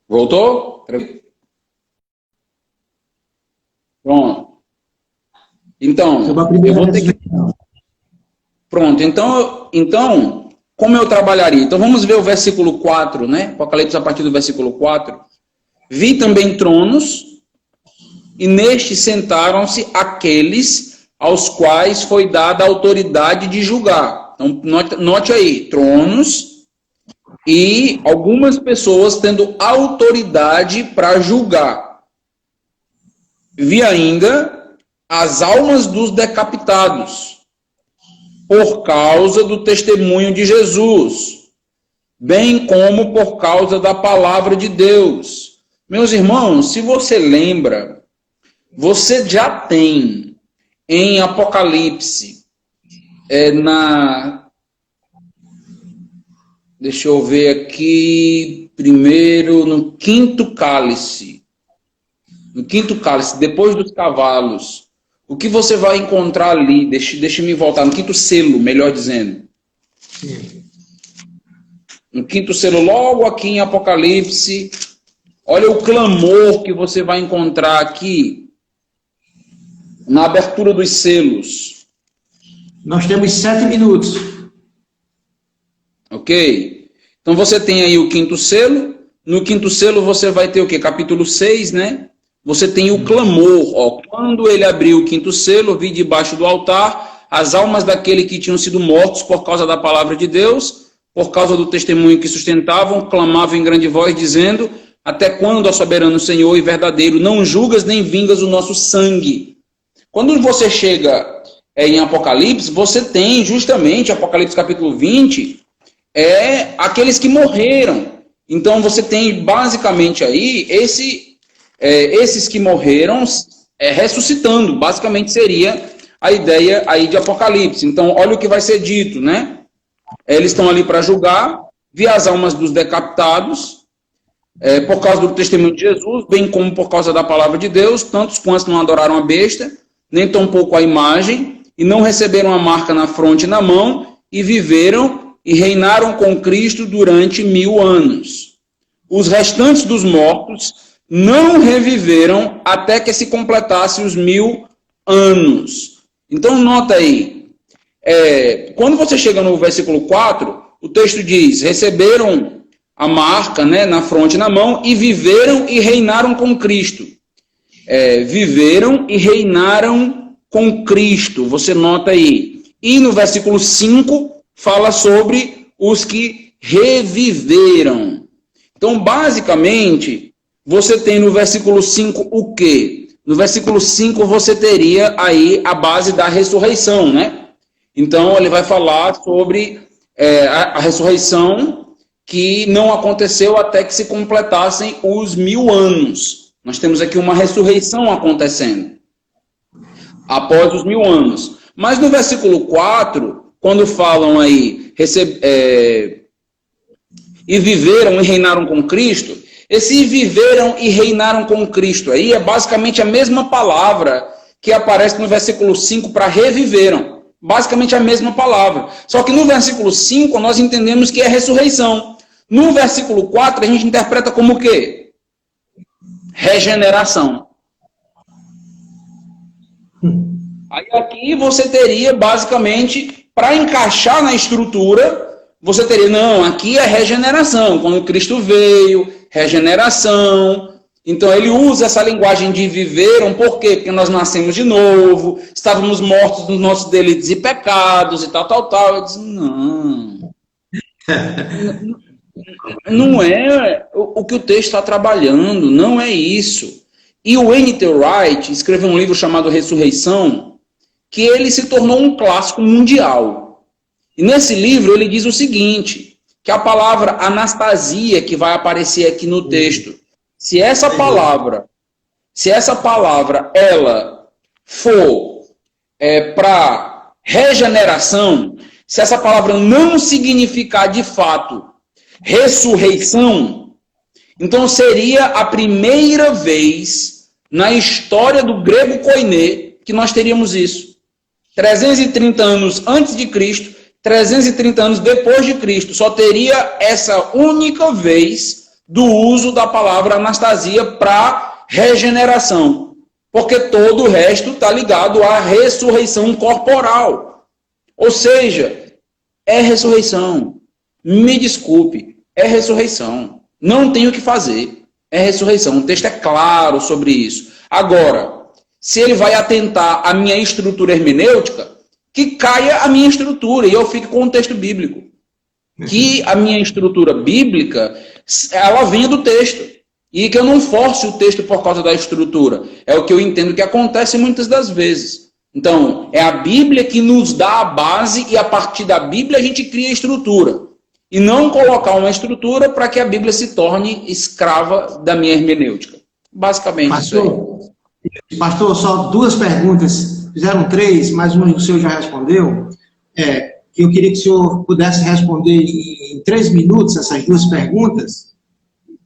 Voltou? Pronto. Então, eu vou ter que... Pronto, então, como eu trabalharia? Então, vamos ver o versículo 4, né? Apocalipse a partir do versículo 4. Vi também tronos, e nestes sentaram-se aqueles aos quais foi dada a autoridade de julgar. Então, note aí, tronos... E algumas pessoas tendo autoridade para julgar. Vi ainda as almas dos decapitados, por causa do testemunho de Jesus, bem como por causa da palavra de Deus. Meus irmãos, se você lembra, você já tem em Apocalipse, deixa eu ver aqui, primeiro no quinto cálice, depois dos cavalos, o que você vai encontrar ali, deixa-me voltar, no quinto selo, melhor dizendo. Sim. No quinto selo, logo aqui em Apocalipse, olha o clamor que você vai encontrar aqui, na abertura dos selos. Nós temos 7 minutos. Ok? Então você tem aí o quinto selo. No quinto selo você vai ter o quê? Capítulo 6, né? Você tem o clamor. Ó, quando ele abriu o quinto selo, vi debaixo do altar as almas daqueles que tinham sido mortos por causa da palavra de Deus, por causa do testemunho que sustentavam, clamavam em grande voz, dizendo: até quando, ó soberano Senhor e verdadeiro, não julgas nem vingas o nosso sangue? Quando você chega em Apocalipse, você tem justamente, Apocalipse capítulo 20, aqueles que morreram. Então você tem basicamente aí esses que morreram ressuscitando. Basicamente seria a ideia aí de Apocalipse. Então olha o que vai ser dito, né? Eles estão ali para julgar, vi as almas dos decapitados, por causa do testemunho de Jesus, bem como por causa da palavra de Deus, tantos quantos não adoraram a besta, nem tampouco a imagem, e não receberam a marca na fronte e na mão, e viveram e reinaram com Cristo durante 1000 anos. Os restantes dos mortos não reviveram até que se completasse os 1000 anos. Então, nota aí, quando você chega no versículo 4, o texto diz, receberam a marca, né, na fronte e na mão, e viveram e reinaram com Cristo. Viveram e reinaram com Cristo, você nota aí. E no versículo 5, fala sobre os que reviveram. Então, basicamente, você tem no versículo 5 o quê? No versículo 5 você teria aí a base da ressurreição, né? Então, ele vai falar sobre a ressurreição que não aconteceu até que se completassem os 1000 anos. Nós temos aqui uma ressurreição acontecendo após os 1000 anos. Mas no versículo 4, quando falam aí, e viveram e reinaram com Cristo, esse viveram e reinaram com Cristo aí é basicamente a mesma palavra que aparece no versículo 5 para reviveram. Basicamente a mesma palavra. Só que no versículo 5 nós entendemos que é ressurreição. No versículo 4 a gente interpreta como o quê? Regeneração. Aí aqui você teria basicamente, para encaixar na estrutura, você teria, não, aqui é regeneração. Quando Cristo veio, regeneração. Então ele usa essa linguagem de viveram, por quê? Porque nós nascemos de novo, estávamos mortos nos nossos delitos e pecados e tal. Eu disse, não. Não é o que o texto está trabalhando, não é isso. E o N.T. Wright escreveu um livro chamado Ressurreição, que ele se tornou um clássico mundial. E nesse livro ele diz o seguinte, que a palavra anastasia, que vai aparecer aqui no texto, se essa palavra ela for para regeneração, se essa palavra não significar de fato ressurreição, então seria a primeira vez na história do grego koiné que nós teríamos isso. 330 anos antes de Cristo, 330 anos depois de Cristo, só teria essa única vez do uso da palavra anastasia para regeneração, porque todo o resto está ligado à ressurreição corporal. Ou seja, é ressurreição. Me desculpe, é ressurreição. Não tem o que fazer. É ressurreição. O texto é claro sobre isso. Agora, se ele vai atentar à minha estrutura hermenêutica, que caia a minha estrutura e eu fique com o texto bíblico. Que a minha estrutura bíblica, ela venha do texto. E que eu não force o texto por causa da estrutura. É o que eu entendo que acontece muitas das vezes. Então, é a Bíblia que nos dá a base e a partir da Bíblia a gente cria a estrutura. E não colocar uma estrutura para que a Bíblia se torne escrava da minha hermenêutica. Basicamente pastor, isso aí. Pastor, só 2 perguntas. Fizeram 3, mas uma o senhor já respondeu. Que eu queria que o senhor pudesse responder em 3 minutos essas 2 perguntas,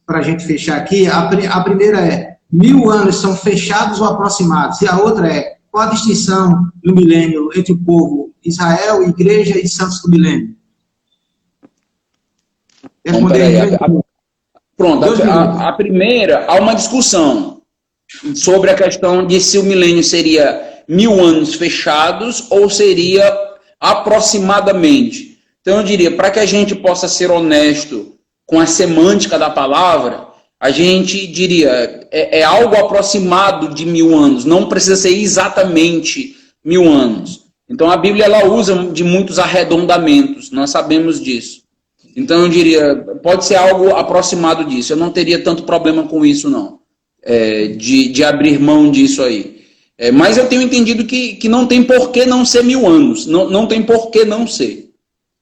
para a gente fechar aqui. A primeira é, 1000 anos são fechados ou aproximados? E a outra é, qual a distinção no milênio entre o povo Israel, igreja e santos do milênio? Pronto, a primeira, há uma discussão sobre a questão de se o milênio seria 1000 anos fechados ou seria aproximadamente. Então eu diria, para que a gente possa ser honesto com a semântica da palavra, a gente diria, é algo aproximado de 1000 anos, não precisa ser exatamente 1000 anos. Então a Bíblia ela usa de muitos arredondamentos, nós sabemos disso. Então eu diria, pode ser algo aproximado disso, eu não teria tanto problema com isso não, de abrir mão disso aí. Mas eu tenho entendido que não tem por que não ser 1000 anos, não tem por que não ser.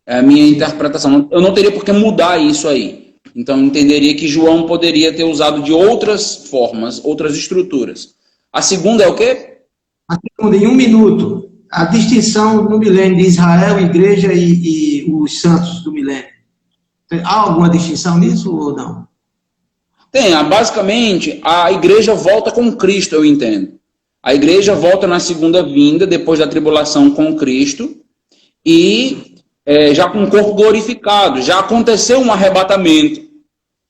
É a minha interpretação, eu não teria por que mudar isso aí. Então eu entenderia que João poderia ter usado de outras formas, outras estruturas. A segunda é o quê? A segunda, em 1 minuto, a distinção no milênio de Israel, igreja e os santos do milênio. Há alguma distinção nisso ou não? Tem, basicamente, a igreja volta com Cristo, eu entendo. A igreja volta na segunda vinda, depois da tribulação com Cristo, e já com o corpo glorificado. Já aconteceu um arrebatamento.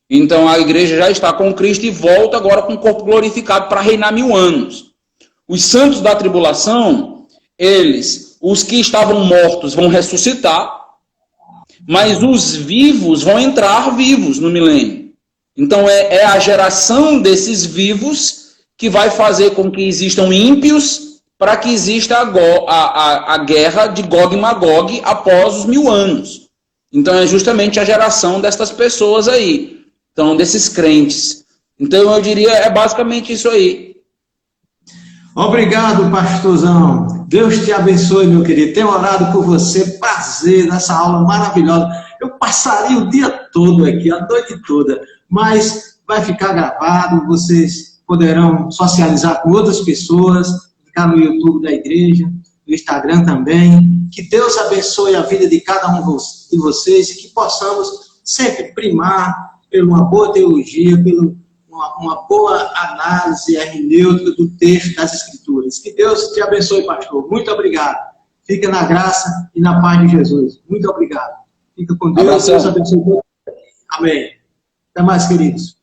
Então a igreja já está com Cristo e volta agora com o corpo glorificado para reinar 1000 anos. Os santos da tribulação, os que estavam mortos vão ressuscitar, mas os vivos vão entrar vivos no milênio. Então é a geração desses vivos que vai fazer com que existam ímpios para que exista a guerra de Gog e Magog após os 1000 anos. Então é justamente a geração destas pessoas aí. Então, desses crentes. Então, eu diria, é basicamente isso aí. Obrigado, pastorzão. Deus te abençoe, meu querido. Tenho orado por você. Prazer nessa aula maravilhosa. Eu passaria o dia todo aqui, a noite toda, mas vai ficar gravado. Vocês poderão socializar com outras pessoas, ficar no YouTube da igreja, no Instagram também. Que Deus abençoe a vida de cada um de vocês e que possamos sempre primar por uma boa teologia, por uma boa análise hermenêutica do texto das Escrituras. Que Deus te abençoe, pastor. Muito obrigado. Fica na graça e na paz de Jesus. Muito obrigado. Fica com Deus. Deus abençoe. Amém. Até mais, queridos.